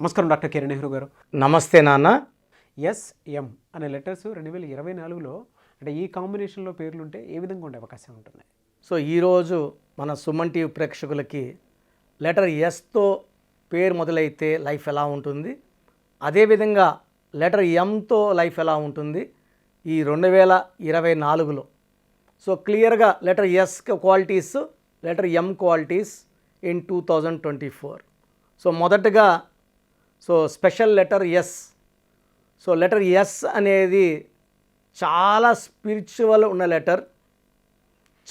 నమస్కారం డాక్టర్ కిరణ్ నెహ్రూ గారు. నమస్తే నాన్న. ఎస్ఎం అనే లెటర్స్ 2024లో అంటే ఈ కాంబినేషన్లో పేర్లుంటే ఏ విధంగా ఉండే అవకాశం ఉంటుంది? సో ఈరోజు మన సుమన్ టీవీ ప్రేక్షకులకి లెటర్ ఎస్తో పేరు మొదలైతే లైఫ్ ఎలా ఉంటుంది, అదేవిధంగా లెటర్ ఎంతో లైఫ్ ఎలా ఉంటుంది ఈ 2024లో. సో క్లియర్గా letter S qualities, letter M qualities in 2024. So మొదటగా special letter S. So letter S అనేది చాలా స్పిరిచువల్ ఉన్న లెటర్,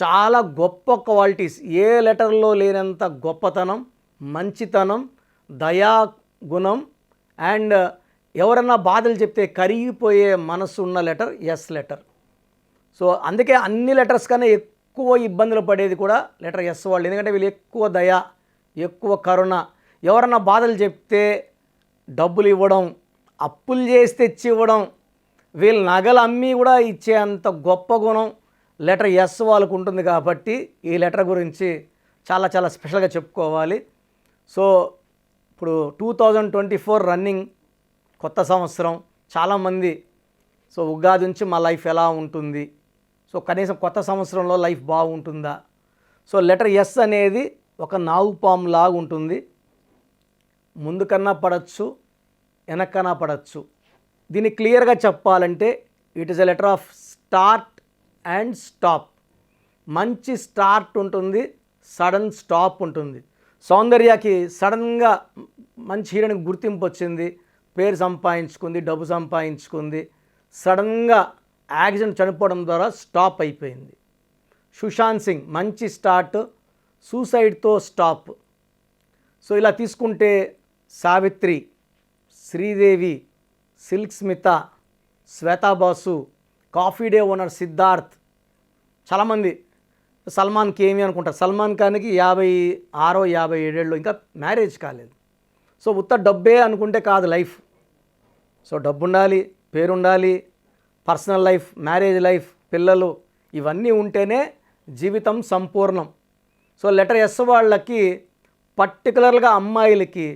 చాలా గొప్ప క్వాలిటీస్, ఏ లెటర్లో లేనంత గొప్పతనం, మంచితనం, దయా గుణం అండ్ ఎవరన్నా బాధలు చెప్తే కరిగిపోయే మనసు ఉన్న లెటర్ ఎస్ లెటర్. సో అందుకే అన్ని లెటర్స్ కన్నా ఎక్కువ ఇబ్బందులు పడేది కూడా లెటర్ ఎస్ వాళ్ళు. ఎందుకంటే వీళ్ళు ఎక్కువ దయ, ఎక్కువ కరుణ, ఎవరన్నా బాధలు చెప్తే డబ్బులు ఇవ్వడం, అప్పులు చేసి తెచ్చి ఇవ్వడం, వీళ్ళు నగలు అమ్మి కూడా ఇచ్చే అంత గొప్ప గుణం లెటర్ ఎస్ వాళ్ళకు ఉంటుంది. కాబట్టి ఈ లెటర్ గురించి చాలా చాలా స్పెషల్గా చెప్పుకోవాలి. సో ఇప్పుడు 2024 రన్నింగ్, కొత్త సంవత్సరం. చాలామంది ఉగాది నుంచి మా లైఫ్ ఎలా ఉంటుంది, కనీసం కొత్త సంవత్సరంలో లైఫ్ బాగుంటుందా. లెటర్ ఎస్ అనేది ఒక నాగుపాము లాగా ఉంటుంది. ముందుకన్నా పడచ్చు, వెనక్కన్నా పడచ్చు. దీన్ని క్లియర్గా చెప్పాలంటే it is a letter of start and stop. మంచి స్టార్ట్ ఉంటుంది, సడన్ స్టాప్ ఉంటుంది. సౌందర్యకి సడన్గా మంచి హీరోయిన్కి గుర్తింపు వచ్చింది, పేరు సంపాదించుకుంది, డబ్బు సంపాదించుకుంది. సడన్గా యాక్సిడెంట్ చనిపోవడం ద్వారా స్టాప్ అయిపోయింది. సుశాంత్ సింగ్ మంచి స్టార్ట్, సూసైడ్తో స్టాప్. ఇలా తీసుకుంటే Savitri, Sridevi, Silk Smitha, Shweta Basu, coffee day owner Siddharth, చాలామంది. సల్మాన్కి ఏమి అనుకుంటారు, సల్మాన్ ఖాన్కి 56, 57 ఇంకా మ్యారేజ్ కాలేదు. ఉత్త డబ్బే అనుకుంటే కాదు లైఫ్. డబ్బు ఉండాలి, పేరు ఉండాలి, పర్సనల్ లైఫ్, మ్యారేజ్ లైఫ్, పిల్లలు, ఇవన్నీ ఉంటేనే జీవితం సంపూర్ణం. లెటర్ ఎస్ వాళ్ళకి పర్టికులర్గా అమ్మాయిలకి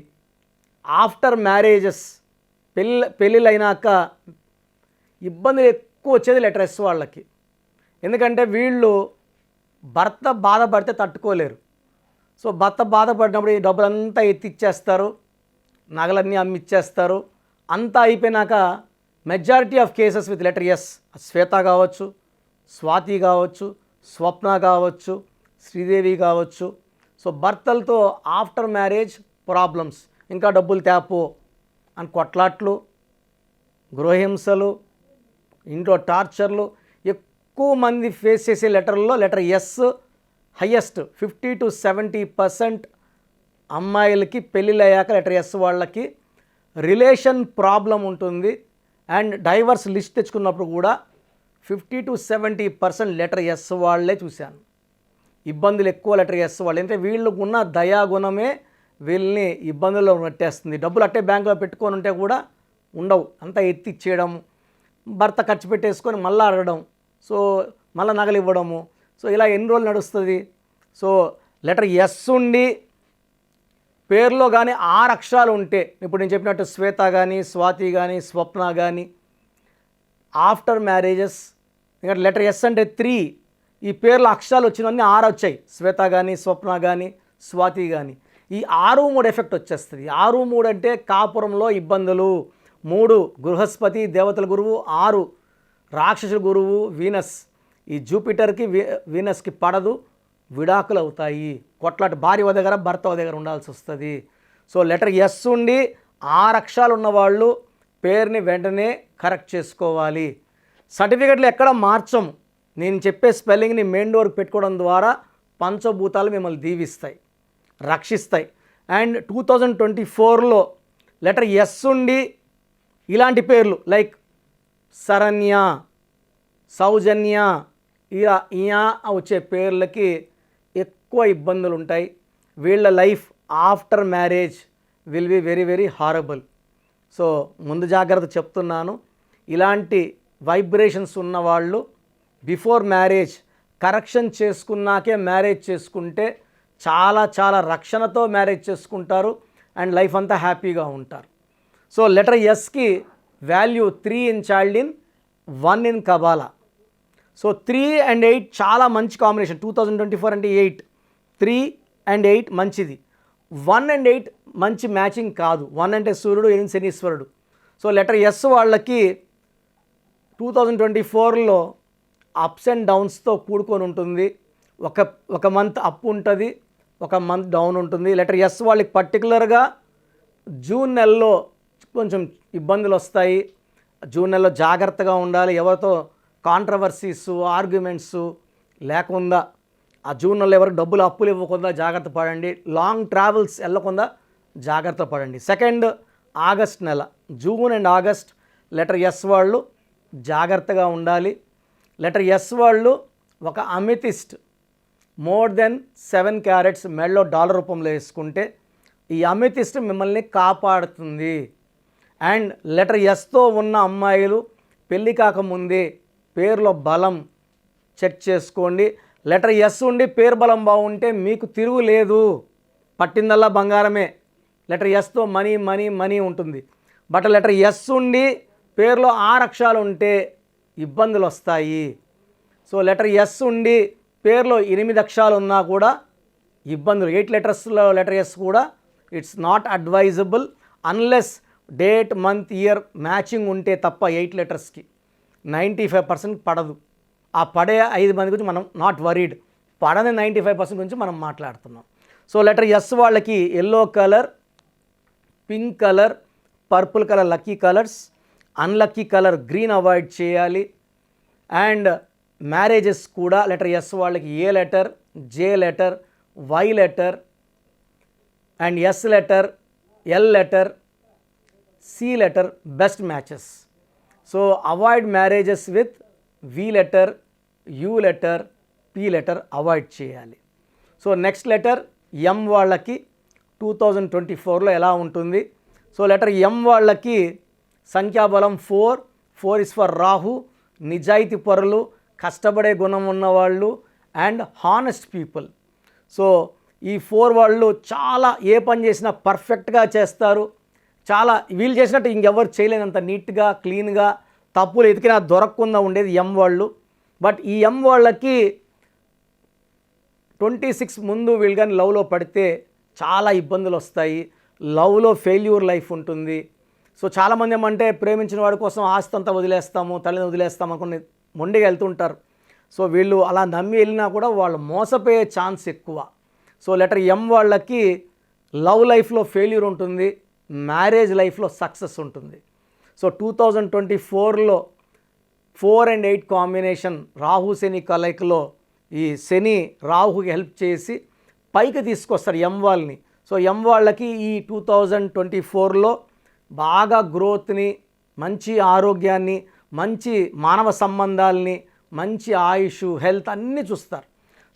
ఆఫ్టర్ మ్యారేజెస్, పెళ్ళిళ్ళైనాక ఇబ్బందులు ఎక్కువ వచ్చేది లెటర్ ఎస్ వాళ్ళకి. ఎందుకంటే వీళ్ళు భర్త బాధపడితే తట్టుకోలేరు. భర్త బాధపడినప్పుడు ఈ డబ్బులంతా ఎత్తిచ్చేస్తారు, నగలన్నీ అమ్మిచ్చేస్తారు. అంతా అయిపోయినాక majority of cases with letter S, Shweta కావచ్చు, స్వాతి కావచ్చు, స్వప్న కావచ్చు, శ్రీదేవి కావచ్చు. భర్తలతో ఆఫ్టర్ మ్యారేజ్ ప్రాబ్లమ్స్, ఇంకా డబ్బులు తేపో అని కొట్లాట్లు, గృహహింసలు, ఇంట్లో టార్చర్లు ఎక్కువ మంది ఫేస్ చేసే లెటర్లో లెటర్ ఎస్ హయ్యెస్ట్. 50 to 70% అమ్మాయిలకి పెళ్ళిళ్ళు అయ్యాక లెటర్ ఎస్ వాళ్ళకి రిలేషన్ ప్రాబ్లం ఉంటుంది. అండ్ డైవర్స్ లిస్ట్ తెచ్చుకున్నప్పుడు కూడా 50 to 70% లెటర్ ఎస్ వాళ్ళే చూశాను. ఇబ్బందులు ఎక్కువ లెటర్ ఎస్ వాళ్ళు. అంటే వీళ్ళకు ఉన్న దయాగుణమే వీళ్ళని ఇబ్బందుల్లో నెట్టేస్తుంది. డబ్బులు అట్టే బ్యాంకులో పెట్టుకొని ఉంటే కూడా ఉండవు, అంతా ఎత్తి ఇచ్చేయడం, భర్త ఖర్చు పెట్టేసుకొని మళ్ళీ అడగడం, మళ్ళీ నగలు ఇవ్వడము. ఇలా ఎన్ని రోజులు నడుస్తుంది. లెటర్ ఎస్ ఉండి పేరులో కానీ 6 అక్షరాలు ఉంటే, ఇప్పుడు నేను చెప్పినట్టు శ్వేత కానీ, స్వాతి కానీ, స్వప్న కానీ, ఆఫ్టర్ మ్యారేజెస్, ఇంకా లెటర్ ఎస్ అంటే 3, ఈ పేర్లో అక్షరాలు వచ్చినవన్నీ 6 వచ్చాయి. శ్వేత కానీ, స్వప్న కానీ, స్వాతి కానీ. ఈ 6, 3 ఎఫెక్ట్ వచ్చేస్తుంది. 6, 3 అంటే కాపురంలో ఇబ్బందులు, 3 బృహస్పతి దేవతల గురువు, 6 రాక్షసుల గురువు వీనస్. ఈ జూపిటర్కి వీనస్కి పడదు, విడాకులు అవుతాయి, కొట్లాట, భార్య దగ్గర భర్త దగ్గర ఉండాల్సి వస్తుంది. లెటర్ ఎస్ ఉండి 6 అక్షరాలు ఉన్నవాళ్ళు పేరుని వెంటనే కరెక్ట్ చేసుకోవాలి. సర్టిఫికెట్లు ఎక్కడ మార్చము. నేను చెప్పే స్పెల్లింగ్ని మెయిన్ డోర్కి పెట్టుకోవడం ద్వారా పంచభూతాలు మిమ్మల్ని దీవిస్తాయి, రక్షిస్తాయి. అండ్ 2024లో లెటర్ ఎస్ ఉండి ఇలాంటి పేర్లు లైక్ శరణ్య, సౌజన్య, ఇయా వచ్చే పేర్లకి ఎక్కువ ఇబ్బందులు ఉంటాయి. వీళ్ళ life after marriage will be very very horrible. ముందు జాగ్రత్త చెప్తున్నాను. ఇలాంటి వైబ్రేషన్స్ ఉన్నవాళ్ళు బిఫోర్ మ్యారేజ్ కరెక్షన్ చేసుకున్నాకే మ్యారేజ్ చేసుకుంటే చాలా చాలా రక్షణతో మ్యారేజ్ చేసుకుంటారు. అండ్ లైఫ్ అంతా హ్యాపీగా ఉంటారు. సో లెటర్ ఎస్కి value 3 in child in 1 in Kabbalah. So 3 and 8 చాలా మంచి కాంబినేషన్. 2024 అంటే 8, 3 and 8 మంచిది. 1 and 8 మంచి మ్యాచింగ్ కాదు. 1 అంటే సూర్యుడు, 8 శనీశ్వరుడు. సో లెటర్ ఎస్ వాళ్ళకి 2024లో అప్స్ అండ్ డౌన్స్తో కూడుకొని ఉంటుంది. ఒక మంత్ అప్ ఉంటుంది, ఒక మంత్ డౌన్ ఉంటుంది. లెటర్ ఎస్ వాళ్ళకి పర్టికులర్గా జూన్ నెలలో కొంచెం ఇబ్బందులు వస్తాయి. జూన్ నెలలో జాగ్రత్తగా ఉండాలి. ఎవరితో కాంట్రవర్సీస్, ఆర్గ్యుమెంట్స్ లేకుండా, ఆ జూన్ నెలలో ఎవరికి డబ్బులు అప్పులు ఇవ్వకుండా జాగ్రత్త పడండి. లాంగ్ ట్రావెల్స్ వెళ్ళకుండా జాగ్రత్త పడండి. సెకండ్ ఆగస్ట్ నెల, June and August letter S వాళ్ళు జాగ్రత్తగా ఉండాలి. లెటర్ ఎస్ వాళ్ళు ఒక అమితిస్ట్ మోర్ దెన్ 7 క్యారెట్స్ మెడలో డాలర్ రూపంలో వేసుకుంటే ఈ అమితిస్ట్ మిమ్మల్ని కాపాడుతుంది. అండ్ లెటర్ ఎస్తో ఉన్న అమ్మాయిలు పెళ్ళి కాకముందే పేరులో బలం చెక్ చేసుకోండి. లెటర్ ఎస్ ఉండి పేరు బలం బాగుంటే మీకు తిరుగు లేదు, పట్టిందల్లా బంగారమే. లెటర్ ఎస్తో మనీ మనీ మనీ ఉంటుంది. బట్ లెటర్ ఎస్ ఉండి పేరులో 6 అక్షరాలు ఉంటే ఇబ్బందులు వస్తాయి. సో లెటర్ ఎస్ ఉండి పేరులో 8 అక్షరాలు ఉన్నా కూడా ఇబ్బందులు. 8 లెటర్స్లో లెటర్ ఎస్ కూడా it's not advisable unless date, month, year matching ఉంటే తప్ప 8 లెటర్స్కి 95% పడదు. ఆ పడే 5 మంది గురించి మనం నాట్ వరీడ్, పడని 95% గురించి మనం మాట్లాడుతున్నాం. సో లెటర్ ఎస్ వాళ్ళకి yellow colour, pink colour, purple colour lucky colours. Unlucky colour green avoid చేయాలి. అండ్ మ్యారేజెస్ కూడా లెటర్ ఎస్ వాళ్ళకి A letter, J letter, Y letter and S letter, L letter, C letter best matches. So avoid marriages with V letter, U letter, P letter avoid చేయాలి. So next letter M వాళ్ళకి 2024లో ఎలా ఉంటుంది? So letter M వాళ్ళకి సంఖ్యాబలం 4. 4 is for Rahu. నిజాయితీ పరులు, కష్టపడే గుణం ఉన్నవాళ్ళు అండ్ హానెస్ట్ పీపుల్. సో ఈ 4 వాళ్ళు చాలా ఏ పని చేసినా పర్ఫెక్ట్గా చేస్తారు. చాలా వీళ్ళు చేసినట్టు ఇంకెవరు చేయలేనంత నీట్గా, క్లీన్గా, తప్పులు ఎతికినా దొరకకుండా ఉండేది ఎం వాళ్ళు. బట్ ఈ ఎం వాళ్ళకి 26 ముందు వీళ్ళు కానీ లవ్లో పడితే చాలా ఇబ్బందులు వస్తాయి. లవ్లో ఫెయిల్యూర్ లైఫ్ ఉంటుంది. సో చాలామంది ఏమంటే ప్రేమించిన వాడి కోసం ఆస్తి అంతా వదిలేస్తాము, తల్లిని వదిలేస్తాము అనుకుని మొండిగా వెళ్తుంటారు. సో వీళ్ళు అలా నమ్మి వెళ్ళినా కూడా వాళ్ళు మోసపోయే ఛాన్స్ ఎక్కువ. సో లెటర్ ఎం వాళ్ళకి లవ్ లైఫ్లో ఫెయిల్యూర్ ఉంటుంది, మ్యారేజ్ లైఫ్లో సక్సెస్ ఉంటుంది. సో 2024లో 4 and 8 కాంబినేషన్ రాహు శని కలయికలో ఈ శని రాహుకి హెల్ప్ చేసి పైకి తీసుకొస్తారు ఎం వాళ్ళని. సో ఎం వాళ్ళకి ఈ 2024లో బాగా గ్రోత్ని, మంచి ఆరోగ్యాన్ని, మంచి మానవ సంబంధాలని, మంచి ఆయుష్, హెల్త్ అన్నీ చూస్తారు.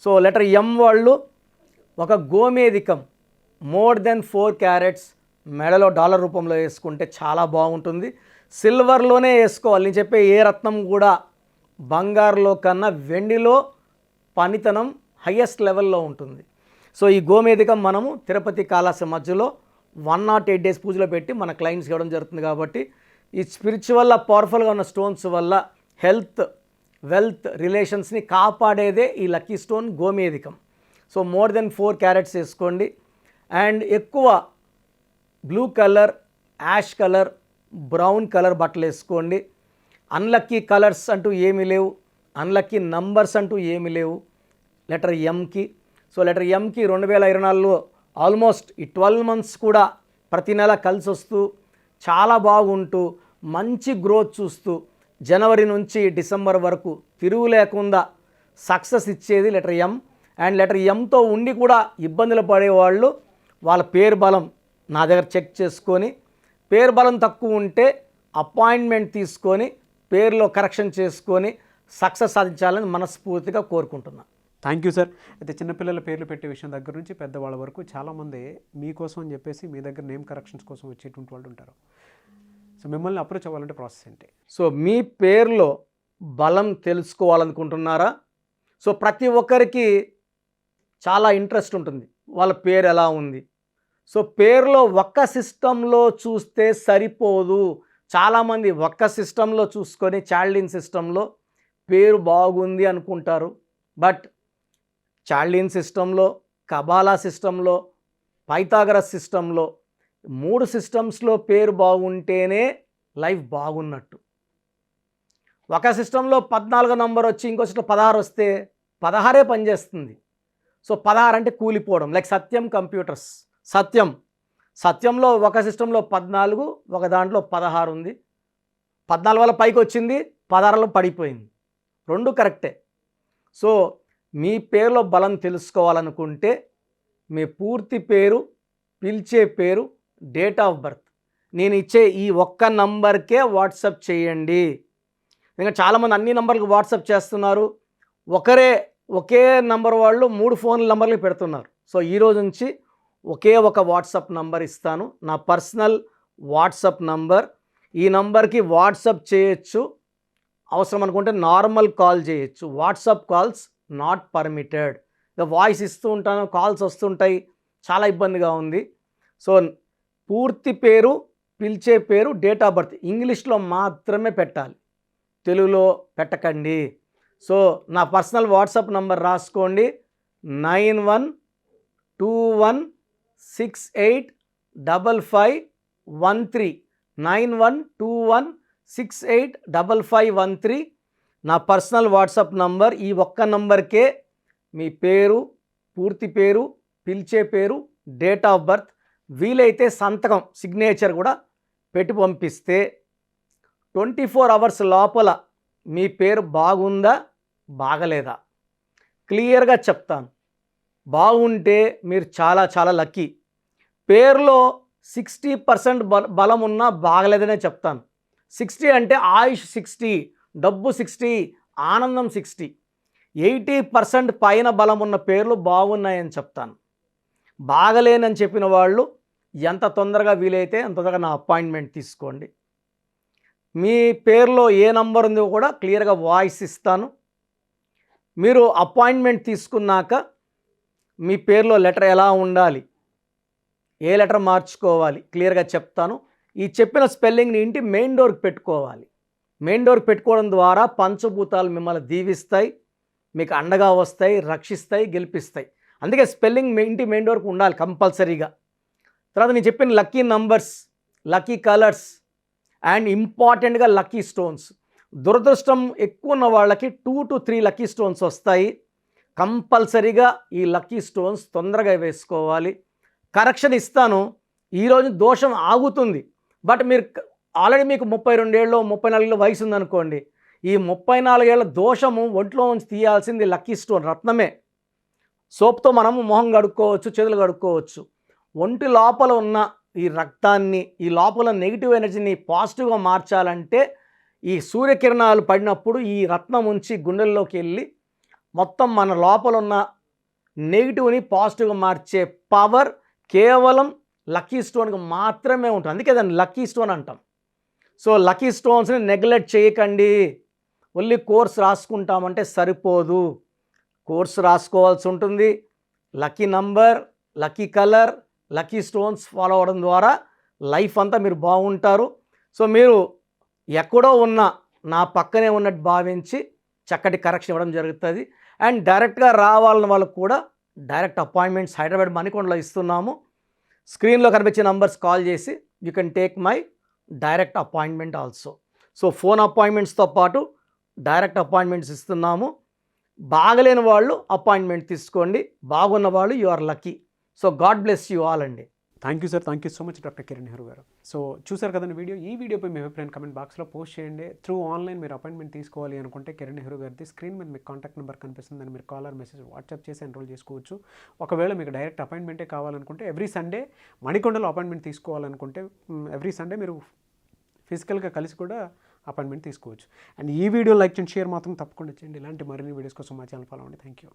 సో లెటర్ ఎం వాళ్ళు ఒక గోమేధికం మోర్ దెన్ 4 క్యారెట్స్ మెడలో డాలర్ రూపంలో వేసుకుంటే చాలా బాగుంటుంది. సిల్వర్లోనే వేసుకోవాలి. నేను చెప్పే ఏ రత్నం కూడా బంగారులో కన్నా వెండిలో పనితనం హయ్యెస్ట్ లెవెల్లో ఉంటుంది. సో ఈ గోమేధికం మనము తిరుపతి కాళహస్తి మధ్యలో 108 days పూజలో పెట్టి మన క్లయింట్స్కి ఇవ్వడం జరుగుతుంది. కాబట్టి ఈ స్పిరిచువల్గా పవర్ఫుల్గా ఉన్న స్టోన్స్ వల్ల హెల్త్, వెల్త్, రిలేషన్స్ని కాపాడేదే ఈ లక్కీ స్టోన్ గోమేధికం. సో మోర్ దెన్ 4 క్యారెట్స్ వేసుకోండి. అండ్ ఎక్కువ blue colour, ash colour, brown colour బట్టలు వేసుకోండి. అన్లక్కీ కలర్స్ అంటూ ఏమీ లేవు, అన్లక్కీ నంబర్స్ అంటూ ఏమీ లేవు లెటర్ ఎంకి. సో లెటర్ ఎంకి 2024లో ఆల్మోస్ట్ ఈ 12 months కూడా ప్రతి నెల కలిసి వస్తూ చాలా బాగుంటూ మంచి గ్రోత్ చూస్తూ జనవరి నుంచి డిసెంబర్ వరకు తిరుగు లేకుండా సక్సెస్ ఇచ్చేది లెటర్ ఎం. అండ్ లెటర్ ఎంతో ఉండి కూడా ఇబ్బందులు పడేవాళ్ళు వాళ్ళ పేరు బలం నా దగ్గర చెక్ చేసుకొని, పేరు బలం తక్కువ ఉంటే అపాయింట్మెంట్ తీసుకొని పేరులో కరెక్షన్ చేసుకొని సక్సెస్ సాధించాలని మనస్ఫూర్తిగా కోరుకుంటున్నాను. Thank you sir. అయితే చిన్నపిల్లల పేర్లు పెట్టే విషయం దగ్గర నుంచి పెద్దవాళ్ళ వరకు చాలామంది మీకోసం అని చెప్పేసి మీ దగ్గర నేమ్ కరెక్షన్స్ కోసం వచ్చేటువంటి వాళ్ళు ఉంటారు. సో మిమ్మల్ని అప్రోచ్ అవ్వాలంటే ప్రాసెస్ ఏంటి? సో మీ పేరులో బలం తెలుసుకోవాలనుకుంటున్నారా? సో ప్రతి ఒక్కరికి చాలా ఇంట్రెస్ట్ ఉంటుంది, వాళ్ళ పేరు ఎలా ఉంది, సో పేరులో ఒక్క సిస్టంలో చూస్తే సరిపోదు. చాలామంది ఒక్క సిస్టంలో చూసుకొని చాల్డిన్ సిస్టంలో పేరు బాగుంది అనుకుంటారు. బట్ చాల్డిన్ సిస్టంలో, కబాలా సిస్టంలో, పైథాగరస్ సిస్టంలో 3 సిస్టమ్స్లో పేరు బాగుంటేనే లైఫ్ బాగున్నట్టు. ఒక సిస్టంలో 14 నంబర్ వచ్చి ఇంకో సిస్టంలో 16 వస్తే 16 పనిచేస్తుంది. సో 16 అంటే కూలిపోవడం. లైక్ సత్యం కంప్యూటర్స్. సత్యంలో ఒక సిస్టంలో 14, ఒక దాంట్లో 16 ఉంది. 14 వల్ల పైకి వచ్చింది, 16లో పడిపోయింది. 2 కరెక్టే. సో మీ పేరులో బలం తెలుసుకోవాలనుకుంటే మీ పూర్తి పేరు, పిలిచే పేరు, డేట్ ఆఫ్ బర్త్ నేను ఇచ్చే ఈ ఒక్క నంబర్కే వాట్సాప్ చేయండి. ఇంకా చాలామంది అన్ని నంబర్లకు వాట్సాప్ చేస్తున్నారు. ఒకే నంబర్ వాళ్ళు 3 ఫోన్ నంబర్లు పెడుతున్నారు. సో ఈరోజు నుంచి ఒకే ఒక వాట్సాప్ నంబర్ ఇస్తాను, నా పర్సనల్ వాట్సాప్ నంబర్. ఈ నంబర్కి వాట్సాప్ చేయొచ్చు, అవసరం అనుకుంటే నార్మల్ కాల్ చేయొచ్చు. WhatsApp calls not permitted. Voice ఇస్తూ ఉంటాను, కాల్స్ వస్తుంటాయి, చాలా ఇబ్బందిగా ఉంది. సో పూర్తి పేరు, పిలిచే పేరు, డేట్ ఆఫ్ బర్త్ ఇంగ్లీష్లో మాత్రమే పెట్టాలి, తెలుగులో పెట్టకండి. సో నా పర్సనల్ వాట్సాప్ నంబర్ రాసుకోండి, 9121685513. 9121685513 నా పర్సనల్ వాట్సాప్ నంబర్. ఈ ఒక్క నంబర్కే మీ పేరు, పూర్తి పేరు, పిలిచే పేరు, డేట్ ఆఫ్ బర్త్, వీలైతే సంతకం, సిగ్నేచర్ కూడా పెట్టి పంపిస్తే 24 అవర్స్ లోపల మీ పేరు బాగుందా బాగలేదా క్లియర్గా చెప్తాను. బాగుంటే మీరు చాలా చాలా లక్కీ. పేరులో 60% బలం ఉన్నా బాగలేదనే చెప్తాను. 60 అంటే ఆయుష్ 60, డబ్బు 60, ఆనందం 60. 80% పైన బలం ఉన్న పేర్లు బాగున్నాయని చెప్తాను. బాగలేనని చెప్పిన వాళ్ళు ఎంత తొందరగా వీలైతే అంత తొందరగా నా అపాయింట్మెంట్ తీసుకోండి. మీ పేరులో ఏ నంబర్ ఉందో కూడా క్లియర్గా వాయిస్ ఇస్తాను. మీరు అపాయింట్మెంట్ తీసుకున్నాక మీ పేరులో లెటర్ ఎలా ఉండాలి, ఏ లెటర్ మార్చుకోవాలి క్లియర్గా చెప్తాను. ఈ చెప్పిన స్పెల్లింగ్ని ఇంటి మెయిన్ డోర్కి పెట్టుకోవాలి. మెయిన్ డోర్కి పెట్టుకోవడం ద్వారా పంచభూతాలు మిమ్మల్ని దీవిస్తాయి, మీకు అండగా వస్తాయి, రక్షిస్తాయి, గెలిపిస్తాయి. అందుకే స్పెల్లింగ్ ఇంటి మెయిన్ డోర్కి ఉండాలి కంపల్సరీగా. తర్వాత నేను చెప్పిన lucky numbers, lucky colours and ఇంపార్టెంట్గా లక్కీ స్టోన్స్. దురదృష్టం ఎక్కువ ఉన్న వాళ్ళకి 2 to 3 లక్కీ స్టోన్స్ వస్తాయి. కంపల్సరీగా ఈ లక్కీ స్టోన్స్ తొందరగా వేసుకోవాలి. కరెక్షన్ ఇస్తాను. ఈరోజు దోషం ఆగుతుంది. బట్ మీరు ఆల్రెడీ మీకు 32 ఏళ్ళు 34 ఏళ్ళ వయసు ఉందనుకోండి, ఈ 34 ఏళ్ళ దోషము ఒంట్లో నుంచి తీయాల్సింది లక్కీ స్టోన్, రత్నమే. సోప్తో మనము మొహం కడుక్కోవచ్చు, చేతులు కడుక్కోవచ్చు. ఒంటి లోపల ఉన్న ఈ రక్తాన్ని, ఈ లోపల నెగిటివ్ ఎనర్జీని పాజిటివ్గా మార్చాలంటే ఈ సూర్యకిరణాలు పడినప్పుడు ఈ రత్నం ఉంచి గుండెల్లోకి వెళ్ళి మొత్తం మన లోపల ఉన్న నెగిటివ్ని పాజిటివ్గా మార్చే పవర్ కేవలం లక్కీ స్టోన్కి మాత్రమే ఉంటుంది. అందుకే దాన్ని లక్కీ స్టోన్ అంటాం. సో లక్కీ స్టోన్స్ని నెగ్లెక్ట్ చేయకండి. ఓన్లీ కోర్స్ రాసుకుంటామంటే సరిపోదు, కోర్స్ రాసుకోవాల్సి ఉంటుంది. Lucky number, lucky colour, lucky stones follow అవ్వడం ద్వారా లైఫ్ అంతా మీరు బాగుంటారు. సో మీరు ఎక్కడో ఉన్న నా పక్కనే ఉన్నట్టు భావించి చక్కటి కరెక్షన్ ఇవ్వడం జరుగుతుంది. అండ్ డైరెక్ట్గా రావాలని వాళ్ళకు కూడా డైరెక్ట్ అపాయింట్మెంట్స్ హైదరాబాద్ మణికొండలో ఇస్తున్నాము. స్క్రీన్లో కనిపించే నంబర్స్ కాల్ చేసి you can take my direct appointment also. So phone అపాయింట్మెంట్స్తో పాటు డైరెక్ట్ అపాయింట్మెంట్స్ ఇస్తున్నాము. బాగలేని వాళ్ళు అపాయింట్మెంట్ తీసుకోండి, బాగున్న వాళ్ళు you are lucky. So god bless you all అండి. Thank you sir, thank you so much doctor Kiran Nehru garu. So చూసారు కదండి వీడియో. ఈ వీడియోపై మీ అభిప్రాయం కమెంట్ బాక్స్లో పోస్ట్ చేయండి. త్రూ ఆన్లైన్ మీరు అపాయింట్మెంట్ తీసుకోవాలి అనుకుంటే కిరణ్ నెహ్రూ గారిది స్క్రీన్ మీద మీకు కాంటాక్ట్ నెంబర్ కనిపిస్తుంది, దాన్ని మీరు కాల్ ఆర్ మెసేజ్ వాట్సాప్ చేసి ఎన్రోల్ చేసుకోవచ్చు. ఒకవేళ మీకు డైరెక్ట్ అపాయింట్మెంటే కావాలనుకుంటే ఎవ్రీ సండే మణికొండలో అపాయింట్మెంట్ తీసుకోవాలనుకుంటే ఎవ్రీ సండే మీరు ఫిజికల్గా కలిసి కూడా అపాయింట్మెంట్ తీసుకోవచ్చు. అండ్ ఈ వీడియో లైక్ చేయండి, షేర్ మాత్రం తప్పకుండా చేయండి. ఇలాంటి మరిన్ని వీడియోస్ కోసం మా ఛానల్ ఫాలో అవ్వండి. Thank you.